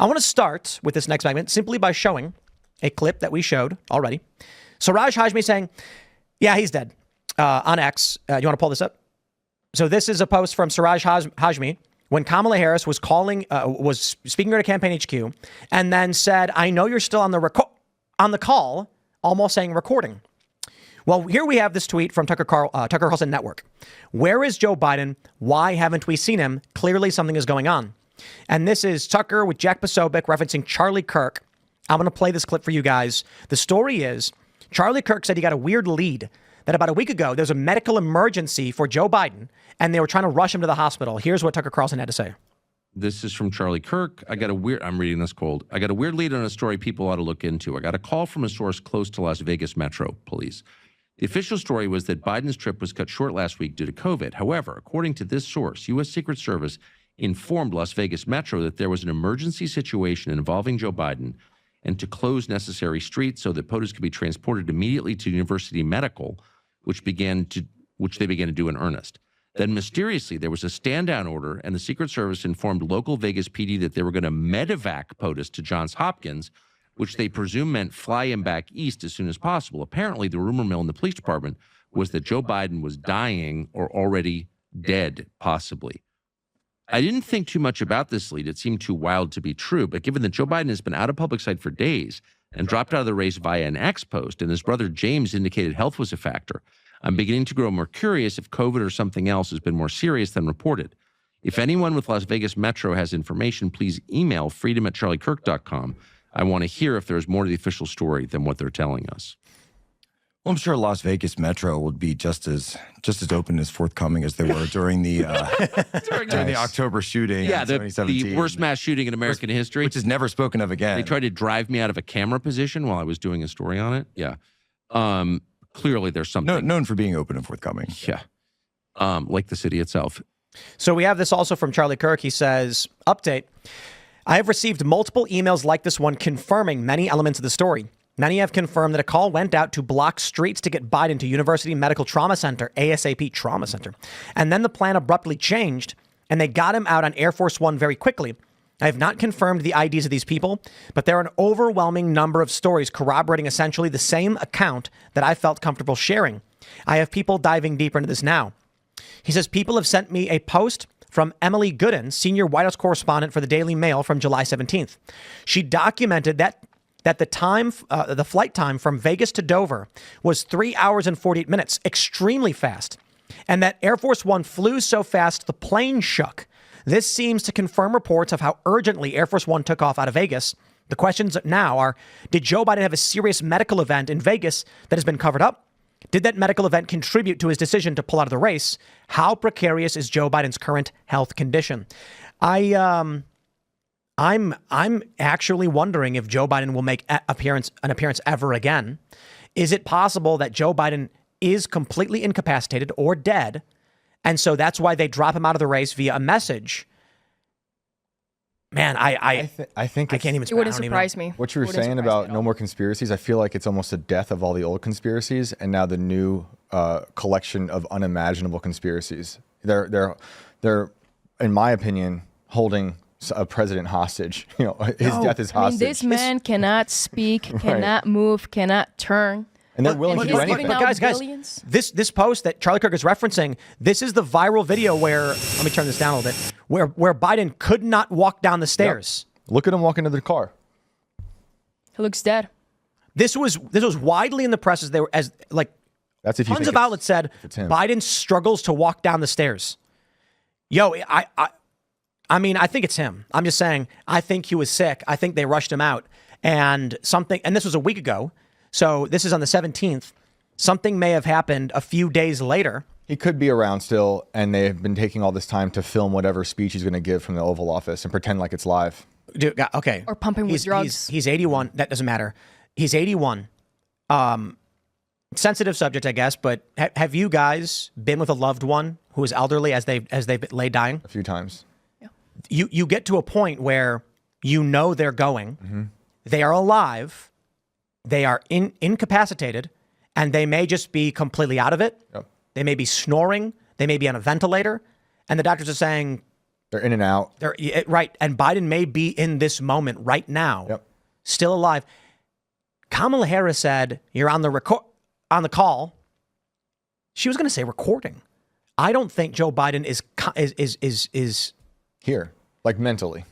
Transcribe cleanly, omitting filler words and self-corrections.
I want to start with this next segment simply by showing a clip that we showed already. Siraj Hashmi saying, yeah, he's dead, on X. You want to pull this up? So this is a post from Siraj Hashmi when Kamala Harris was was speaking at a campaign HQ and then said, I know you're still on the call, almost saying recording. Well, here we have this tweet from Tucker Carlson Network. Where is Joe Biden? Why haven't we seen him? Clearly something is going on. And this is Tucker with Jack Posobiec referencing Charlie Kirk. I'm going to play this clip for you guys. The story is Charlie Kirk said he got a weird lead that about a week ago, there was a medical emergency for Joe Biden and they were trying to rush him to the hospital. Here's what Tucker Carlson had to say. This is from Charlie Kirk. I'm reading this cold. I got a weird lead on a story people ought to look into. I got a call from a source close to Las Vegas Metro Police. The official story was that Biden's trip was cut short last week due to COVID. However, according to this source, U.S. Secret Service informed Las Vegas Metro that there was an emergency situation involving Joe Biden and to close necessary streets so that POTUS could be transported immediately to University Medical, which they began to do in earnest. Then mysteriously, there was a stand-down order, and the Secret Service informed local Vegas PD that they were going to medevac POTUS to Johns Hopkins, which they presume meant fly him back east as soon as possible. Apparently, the rumor mill in the police department was that Joe Biden was dying or already dead, possibly. I didn't think too much about this lead. It seemed too wild to be true, but given that Joe Biden has been out of public sight for days and dropped out of the race via an X post, and his brother James indicated health was a factor, I'm beginning to grow more curious if COVID or something else has been more serious than reported. If anyone with Las Vegas Metro has information, please email freedom@charliekirk.com. I want to hear if there's more to the official story than what they're telling us. Well, I'm sure Las Vegas Metro would be just as open as forthcoming as they were during the during the October shooting. Yeah, in 2017. the worst mass shooting in American history, which is never spoken of again. They tried to drive me out of a camera position while I was doing a story on it. Yeah, clearly there's something known for being open and forthcoming. Yeah, like the city itself. So we have this also from Charlie Kirk. He says, update. I have received multiple emails like this one confirming many elements of the story. Many have confirmed that a call went out to block streets to get Biden to University Medical Trauma Center, ASAP Trauma Center. And then the plan abruptly changed and they got him out on Air Force One very quickly. I have not confirmed the IDs of these people, but there are an overwhelming number of stories corroborating essentially the same account that I felt comfortable sharing. I have people diving deeper into this now. He says people have sent me a post from Emily Gooden, senior White House correspondent for the Daily Mail from July 17th. She documented that the flight time from Vegas to Dover was 3 hours and 48 minutes, extremely fast. And that Air Force One flew so fast the plane shook. This seems to confirm reports of how urgently Air Force One took off out of Vegas. The questions now are, did Joe Biden have a serious medical event in Vegas that has been covered up? Did that medical event contribute to his decision to pull out of the race? How precarious is Joe Biden's current health condition? I'm actually wondering if Joe Biden will make an appearance ever again. Is it possible that Joe Biden is completely incapacitated or dead, and so that's why they drop him out of the race via a message? Man, I think I can't even. It wouldn't surprise me. What you were saying about no more conspiracies, I feel like it's almost a death of all the old conspiracies, and now the new collection of unimaginable conspiracies. They're, in my opinion, holding a president hostage. You know, his death is hostage. I mean, this man cannot speak, cannot move, cannot turn. And they're willing to do anything. But guys, this post that Charlie Kirk is referencing, this is the viral video where, let me turn this down a little bit, where Biden could not walk down the stairs. Yep. Look at him walking to the car. He looks dead. This was widely in the press as that's if you tons of outlets said Biden struggles to walk down the stairs. Yo, I mean, I think it's him. I'm just saying, I think he was sick. I think they rushed him out and this was a week ago. So this is on the 17th. Something may have happened a few days later. He could be around still, and they've been taking all this time to film whatever speech he's going to give from the Oval Office and pretend like it's live. Dude, okay. Or pumping with drugs. He's 81. That doesn't matter. He's 81. Sensitive subject, I guess, but have you guys been with a loved one who is elderly as they lay dying? A few times. Yeah. You get to a point where you know they're going. Mm-hmm. They are alive. They are incapacitated, and they may just be completely out of it. Yep. They may be snoring. They may be on a ventilator. And the doctors are saying, They're in and out. Right. And Biden may be in this moment right now, still alive. Kamala Harris said, you're on the call. She was going to say recording. I don't think Joe Biden is here, like mentally.